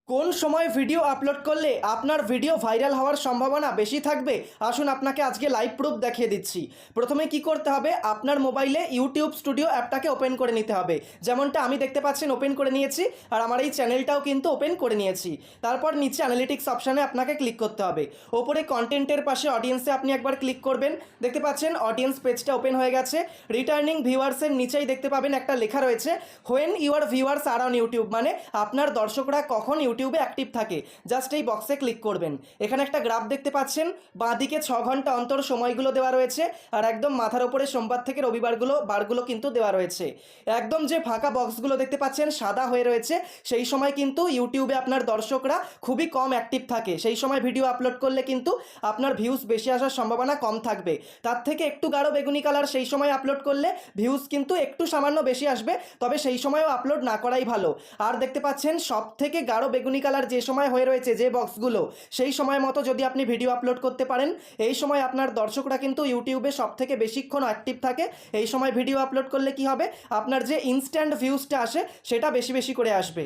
কোন সময় video upload করলে আপনার ভিডিও ভাইরাল হওয়ার সম্ভাবনা বেশি থাকবে? আসুন আপনাকে আজকে লাইভ প্রুফ দেখিয়ে দিচ্ছি। প্রথমে কি করতে হবে, আপনার মোবাইলে ইউটিউব স্টুডিও অ্যাপটাকে ওপেন করে নিতে হবে। যেমনটা আমি দেখতে পাচ্ছেন ওপেন করে নিয়েছি, আর আমার এই চ্যানেলটাও কিন্তু ওপেন করে নিয়েছি। তারপর নিচে অ্যানালিটিক্স অপশানে আপনাকে ক্লিক করতে হবে। ওপরে কন্টেন্টের পাশে অডিয়েন্সে আপনি একবার ক্লিক করবেন। দেখতে পাচ্ছেন অডিয়েন্স পেজটা ওপেন হয়ে গেছে। রিটার্নিং ভিউয়ার্সের নিচেই দেখতে পাবেন একটা লেখা রয়েছে when your viewers are on YouTube, মানে আপনার দর্শকরা কখন ইউটিউবে অ্যাক্টিভ থাকে। জাস্ট এই বক্সে ক্লিক করবেন। এখানে একটা গ্রাফ দেখতে পাচ্ছেন, বাঁদিকে 6 ঘন্টা অন্তর সময়গুলো দেওয়া রয়েছে, আর একদম মাথার ওপরে সোমবার থেকে বারগুলো কিন্তু দেওয়া রয়েছে। একদম যে ফাঁকা বক্সগুলো দেখতে পাচ্ছেন সাদা হয়ে রয়েছে, সেই সময় কিন্তু ইউটিউবে আপনার দর্শকরা খুবই কম অ্যাক্টিভ থাকে। সেই সময় ভিডিও আপলোড করলে কিন্তু আপনার ভিউজ বেশি আসার সম্ভাবনা কম থাকবে। তার থেকে একটু গাঢ় বেগুনি কালার সেই সময় আপলোড করলে ভিউজ কিন্তু একটু সামান্য বেশি আসবে, তবে সেই সময়ও আপলোড না করাই ভালো। আর দেখতে পাচ্ছেন সব থেকে গাঢ় বেগুনি কালার যে সময় হয়ে রয়েছে যে বক্সগুলো, সেই সময় মতো যদি আপনি ভিডিও আপলোড করতে পারেন, এই সময় আপনার দর্শকরা কিন্তু ইউটিউবে সব থেকে বেশিক্ষণ অ্যাক্টিভ থাকে। এই সময় ভিডিও আপলোড করলে কি হবে, আপনার যে ইনস্ট্যান্ট ভিউজটা আসে সেটা বেশি বেশি করে আসবে।